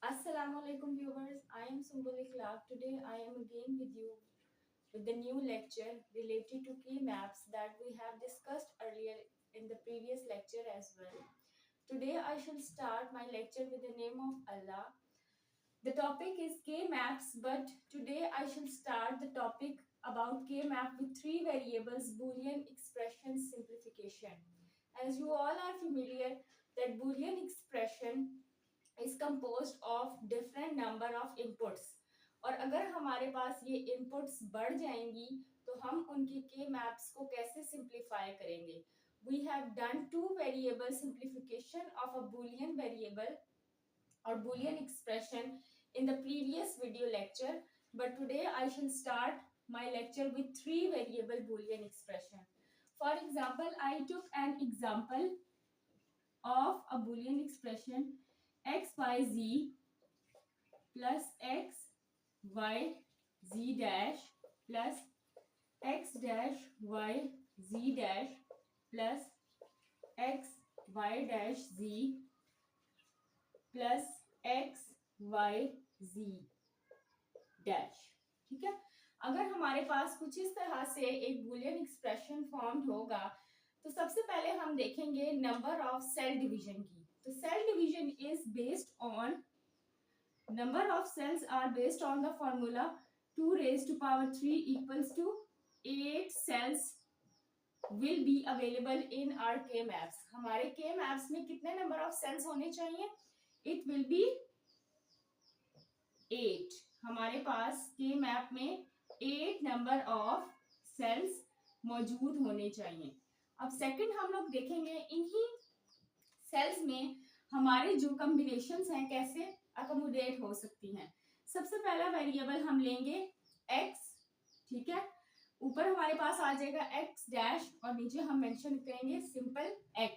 Assalamualaikum viewers, I am Sumbul Ikhlaq. Today I am again with you with the new lecture related to key maps that we have discussed earlier in the previous lecture as well. Today I shall start my lecture with the name of Allah. The topic is K maps, but today I shall start the topic about K map with three variables Boolean expression simplification. As you all are familiar that Boolean expression is composed of different number of inputs और अगर हमारे पास ये inputs बढ़ जाएंगी तो हम उनके k maps को कैसे simplify करेंगे. We have done two variable simplification of a boolean variable or boolean expression in the previous video lecture, but today I shall start my lecture with three variable boolean expression. For example, I took an example of a boolean expression x y z plus x y z dash plus x dash y z dash plus x y dash z plus x Y ji dash. ठीक है, अगर हमारे पास कुछ इस तरह से एक Boolean expression formed होगा तो सबसे पहले हम देखेंगे नंबर ऑफ सेल डिवीजन की. तो cell division is based on number of cells are based on the formula 2 raised to power 3 equals to 8 cells will be available in our K maps. हमारे K maps में कितने number of sales होने चाहिए? It will be 8. हमारे पास K map में 8 number of sales मौजूद होने चाहिए. अब सेकंड हम लोग देखेंगे इन्हीं सेल्स में हमारे जो कॉम्बिनेशंस हैं कैसे अकोमोडेट हो सकती हैं. सबसे पहला वेरिएबल हम लेंगे x. ठीक है, ऊपर हमारे पास आ जाएगा x डैश और नीचे हम मेंशन करेंगे simple x.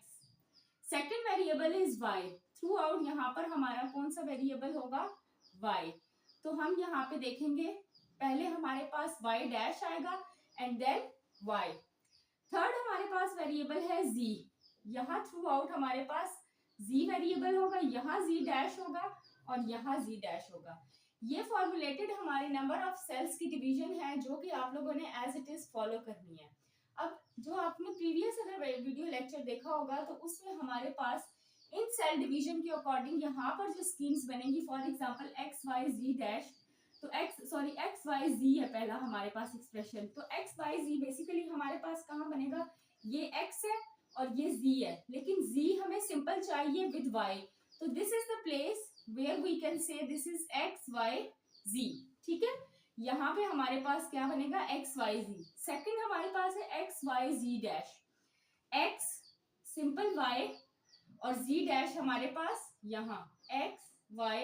Second variable is y. Through out यहाँ पर हमारा कौन सा वेरिएबल होगा? y. तो हम यहाँ पे देखेंगे पहले हमारे पास y डैश आएगा एंड देन y. थर्ड हमारे पास वेरिएबल है z. यहाँ थ्रू आउट हमारे पास z वेरिएबल होगा, यहाँ z डैश होगा और यहाँ z डैश होगा. ये फॉर्मुलेटेड हमारे नंबर ऑफ सेल्स की डिवीजन है जो कि आप लोगों ने एज इट इज फॉलो करनी है. अब जो आपने प्रीवियस अगर वीडियो लेक्चर देखा होगा तो उसमें हमारे पास इन सेल डिवीजन के अकॉर्डिंग यहाँ पर जो स्कीम्स बनेंगी, for example X Y ji dash, तो एक्स वाई जी है पहला हमारे पास एक्सप्रेशन. तो एक्स वाई जी बेसिकली हमारे पास कहाँ बनेगा? ये एक्स है और ये जी है, लेकिन जी हमें सिंपल चाहिए विद वाई. तो this is the place where we can say this is x Y z. ठीक है, यहाँ पे हमारे पास क्या बनेगा? एक्स वाई जी. सेकेंड हमारे पास है एक्स वाई जी डैश. एक्स सिंपल वाई और z डैश हमारे पास यहाँ x y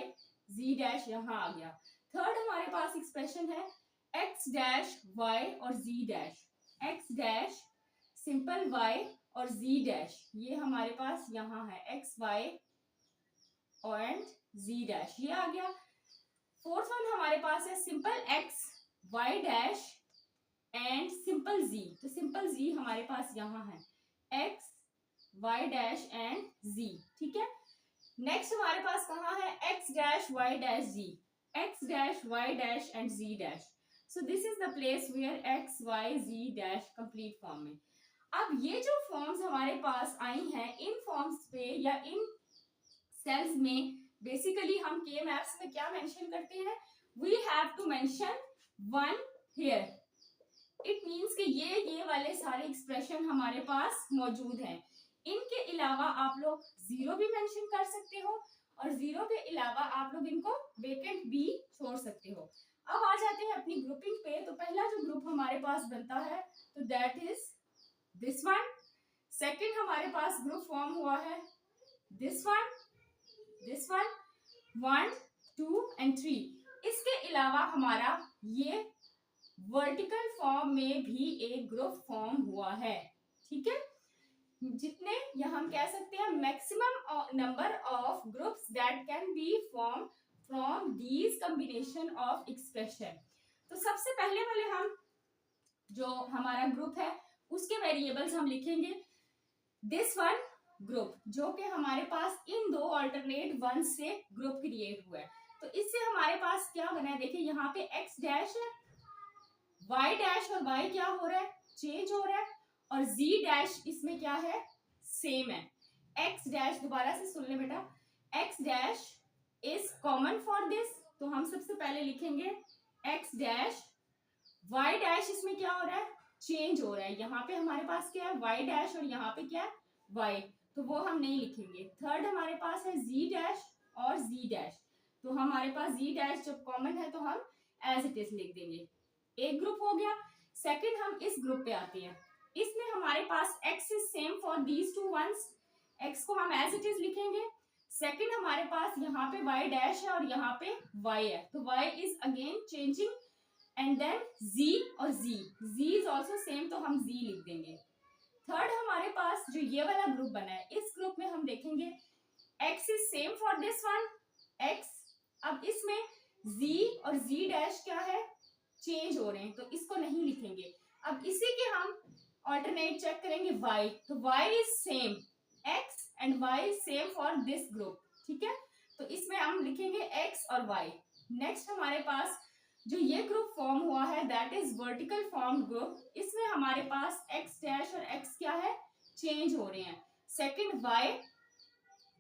z डैश यहाँ आ गया. थर्ड हमारे पास एक्सप्रेशन है x डैश y और z dash. x dash simple y और z डैश ये हमारे पास यहाँ है x y और z डैश ये आ गया. फोर्थ वन हमारे पास है simple x y dash and simple z. तो सिंपल z हमारे पास यहाँ है x y dash and z. ठीक है, नेक्स्ट हमारे पास कहाँ है? x dash y dash z, x dash y dash and z dash. So this is the place where x y z dash complete form में. अब ये जो फॉर्म्स हमारे पास आई हैं इन फॉर्म्स पे या इन सेल्स में बेसिकली हम के मैप्स में क्या मेंशन करते हैं? We have to mention one here. It means कि ये वाले सारे एक्सप्रेशन हमारे पास मौजूद हैं. इनके अलावा आप लोग जीरो भी मेंशन कर सकते हो और जीरो के अलावा आप लोग इनको वेकेंट भी छोड़ सकते हो. अब आ जाते हैं अपनी ग्रुपिंग पे. तो पहला जो ग्रुप हमारे पास बनता है तो that is this one. Second हमारे पास ग्रुप फॉर्म हुआ है दिस वन 1 2 एंड 3. इसके अलावा हमारा ये वर्टिकल फॉर्म में भी एक ग्रुप फॉर्म हुआ है. ठीक है, जितने यहाँ हम कह सकते हैं maximum number of groups that can be form from these combination of expression. तो सबसे पहले वाले हम जो हमारा ग्रुप है उसके वेरिएबल्स हम लिखेंगे दिस वन ग्रुप, जो कि हमारे पास इन दो ऑल्टरनेट वन से ग्रुप क्रिएट हुआ है। तो इससे हमारे पास क्या बना है, देखिए यहाँ पे एक्स डैश है, वाई डैश और वाई क्या हो रहा है, चेंज हो रहा है, और जी डैश इसमें क्या है, सेम है। एक्स डैश, दोबारा से सुन ले बेटा, x dash is common for this, तो हम सबसे पहले लिखेंगे एक्स डैश, वाई डैश इसमें क्या हो रहा है, चेंज हो रहा है। यहाँ पे हमारे पास क्या है, वाई डैश, और यहाँ पे क्या है, वाई, तो वो हम नहीं लिखेंगे। थर्ड हमारे पास है जी डैश और जी डैश, तो हमारे पास जी डैश जब कॉमन है तो हम एज इट इज लिख देंगे। एक ग्रुप हो गया। सेकंड हम इस ग्रुप पे आते हैं, इसमें हमारे पास x is same for these two ones, x को हम एज इट इज लिखेंगे। सेकंड हमारे पास यहाँ पे y डैश है और यहाँ पे y है, तो y is again changing, and then z और z इज ऑल्सो सेम, तो हम z लिख देंगे। थर्ड हमारे पास जो ये वाला ग्रुप बना है, इस ग्रुप में हम देखेंगे x is same for this one x, अब इसमें z और z डैश क्या है, चेंज हो रहे हैं, तो इसको नहीं लिखेंगे। अब इसी के हम ऑल्टरनेट चेक करेंगे y, तो y is same, x and y is same for this group, ठीक है, तो इसमें हम लिखेंगे x और y। नेक्स्ट हमारे पास जो ये ग्रुप फॉर्म हुआ है, that is vertical form group, इसमें हमारे पास x डैश और x क्या है, चेंज हो रहे हैं। Second y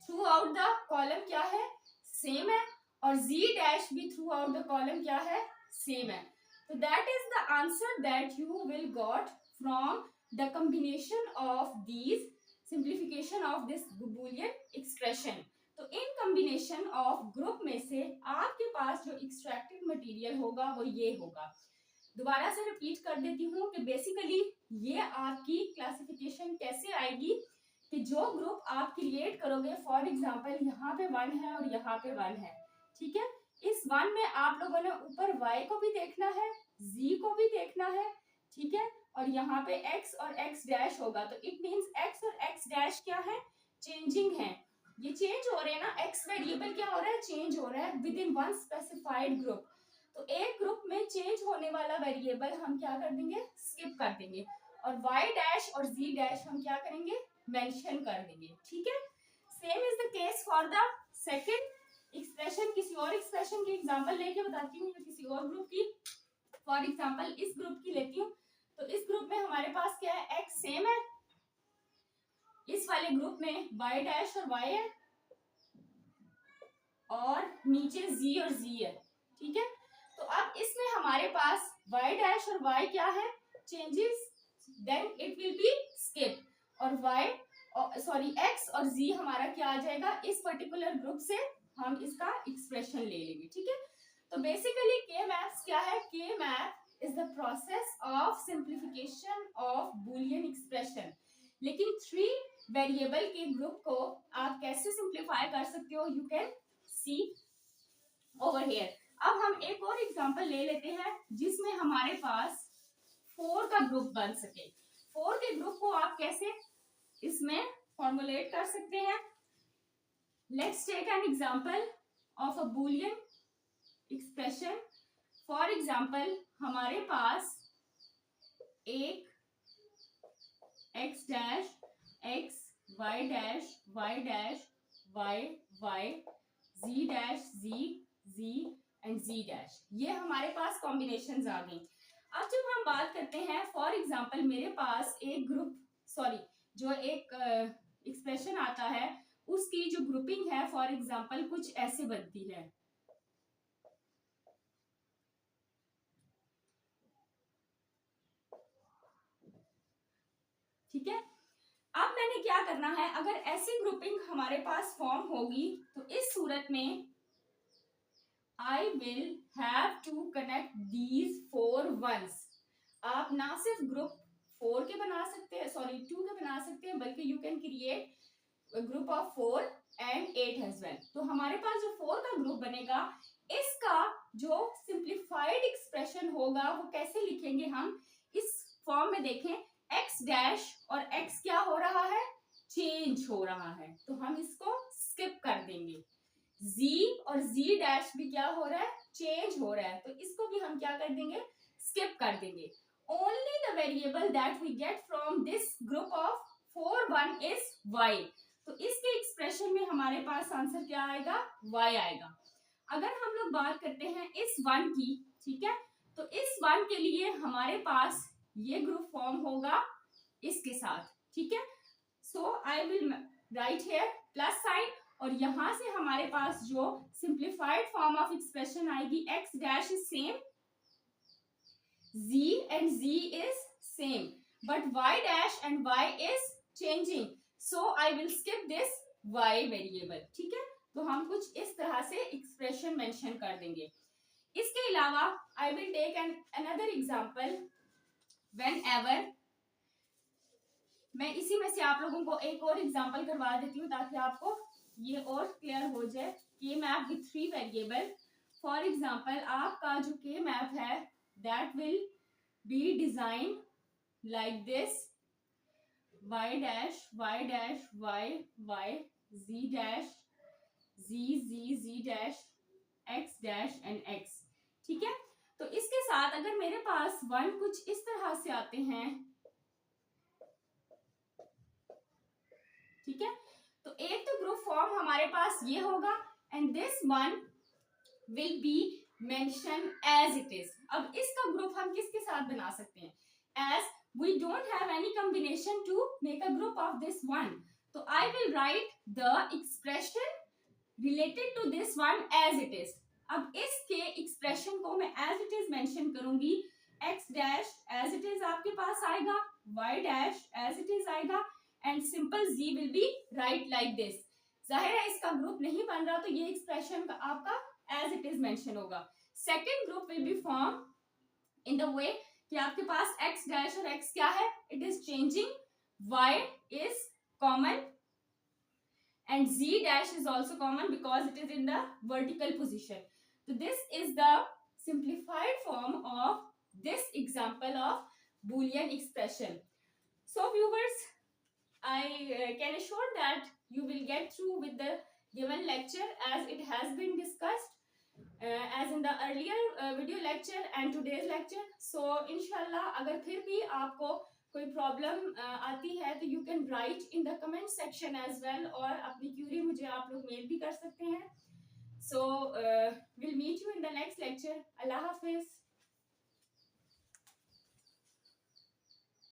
through out the column क्या है, सेम है, और z डैश भी थ्रू आउट द कॉलम क्या है, सेम है। So that is the answer that you will got from the combination of these simplification of this Boolean expression. तो इन combination of group में से आपके पास जो extracted material होगा वो ये होगा। दोबारा से रिपीट कर देती हूँ कि बेसिकली ये आपकी क्लासिफिकेशन कैसे आएगी कि जो ग्रुप आप क्रिएट करोगे, फॉर एग्जाम्पल यहाँ पे 1 है और यहाँ पे 1 है, ठीक है, इस 1 में आप लोगों ने ऊपर y को भी देखना है, z को भी देखना है, ठीक है, और यहाँ पे x और x डैश होगा, तो इट मींस x और x डैश क्या है, चेंजिंग है, ये चेंज हो रहे हैं ना, x वेरिएबल क्या हो रहा है, चेंज हो रहा है with in one specified group. तो एक ग्रुप में चेंज होने वाला वेरिएबल हम क्या कर देंगे, स्किप कर देंगे, और y डैश और z डैश हम क्या करेंगे, मेंशन कर देंगे, ठीक है। Same is the case for the second expression. किसी और एक्सप्रेशन की एग्जांपल लेके बताती हूँ, किसी और ग्रुप की, फॉर एग्जांपल इस ग्रुप की लेती हूँ। तो इस ग्रुप में हमारे पास क्या है, x सेम है, इस वाले ग्रुप में y डैश और y है, और नीचे z और z है, ठीक है। तो अब इसमें हमारे पास y डैश और y क्या है, changes, then it will be skip, और y सॉरी x और z हमारा क्या आ जाएगा, इस पर्टिकुलर ग्रुप से हम इसका एक्सप्रेशन ले लेंगे, ठीक है। तो बेसिकली के मैप्स क्या है, के map is the process of simplification of Boolean expression. लेकिन 3 वेरिएबल के ग्रुप को आप कैसे सिंप्लीफाई कर सकते हो, you can see over here. अब हम एक और एग्जांपल ले लेते हैं जिसमें हमारे पास 4 का ग्रुप बन सके। 4 के ग्रुप को आप कैसे इसमें फॉर्मुलेट कर सकते हैं। Let's take an example of a Boolean expression. For example हमारे पास एक x dash x, y dash y dash y y, z dash z z and z dash, ये हमारे पास कॉम्बिनेशंस आ गई। अब जब हम बात करते हैं, फॉर एग्जांपल मेरे पास एक ग्रुप, सॉरी जो एक एक्सप्रेशन आता है उसकी जो ग्रुपिंग है, फॉर एग्जांपल कुछ ऐसे बनती है, ठीक है। अब मैंने क्या करना है, अगर ऐसी ग्रुपिंग हमारे पास फॉर्म होगी तो इस सूरत में I will have to connect these 4 ones। आप ना सिर्फ ग्रुप 4 के बना सकते हैं, सॉरी 2 के बना सकते हैं, बल्कि you can create group of 4 and 8 as well. तो हमारे पास जो 4 का ग्रुप बनेगा, इसका जो सिंप्लीफाइड एक्सप्रेशन होगा वो कैसे लिखेंगे हम, इस फॉर्म में देखें, x डैश और x क्या हो रहा है, चेंज हो रहा है, तो हम इसको स्किप कर देंगे। z और z डैश भी क्या हो रहा है, चेंज हो रहा है, तो इसको भी हम क्या कर देंगे, स्किप कर देंगे। Only the variable that we get from this group of 4 1 is y। तो इसके एक्सप्रेशन में हमारे पास आंसर क्या आएगा, y आएगा। अगर हम लोग बात करते हैं इस 1 की, ठीक है, तो इस 1 के लिए हमारे पास ये ग्रुप फॉर्म होगा इसके साथ, ठीक है। So I will write here plus sign, और यहां से हमारे पास जो सिंप्लीफाइड फॉर्म ऑफ एक्सप्रेशन आएगी, x dash is same, z and z is same, but y dash and y is changing, so I will skip this y variable, ठीक है। तो हम कुछ इस तरह से एक्सप्रेशन मेंशन कर देंगे। इसके अलावा I will take another example, whenever, मैं इसी में से आप लोगों को एक और एग्जांपल करवा देती हूँ ताकि आपको ये और क्लियर हो जाए। के map with 3 variable, for example आपका जो के मैप है that will be designed like this, y dash y dash y y, z dash z z z dash x dash and x, ठीक है। तो इसके साथ अगर मेरे पास 1 कुछ इस तरह से आते हैं, ठीक है, तो एक तो ग्रुप फॉर्म हमारे पास ये होगा and this one will be mention as it is. अब इसका ग्रुप हम किसके साथ बना सकते हैं, as we don't have any combination to make a group of this one, तो I will write the expression related to this one as it is. अब इसके एक्सप्रेशन को मैं एज इट इज मेंशन करूंगी, x dash as it is आपके पास आएगा, y dash as it is आएगा, and simple z will be right like this. जाहिर है इसका ग्रुप नहीं बन रहा तो ये एक्सप्रेशन का आपका एज इट इज मेंशन होगा। Second group will be form in the way कि आपके पास x डैश और x क्या है, it is changing, y is common and z dash is also common because it is in the vertical position. So this is the simplified form of this example of Boolean expression. So viewers, I can assure that you will get through with the given lecture as it has been discussed as in the earlier video lecture and today's lecture. So inshallah अगर फिर भी आपको कोई problem आती है तो you can write in the comment section as well, और अपनी क्यूरी मुझे आप लोग मेल भी कर सकते हैं। So will meet you in the next lecture. अल्लाह हाफिज।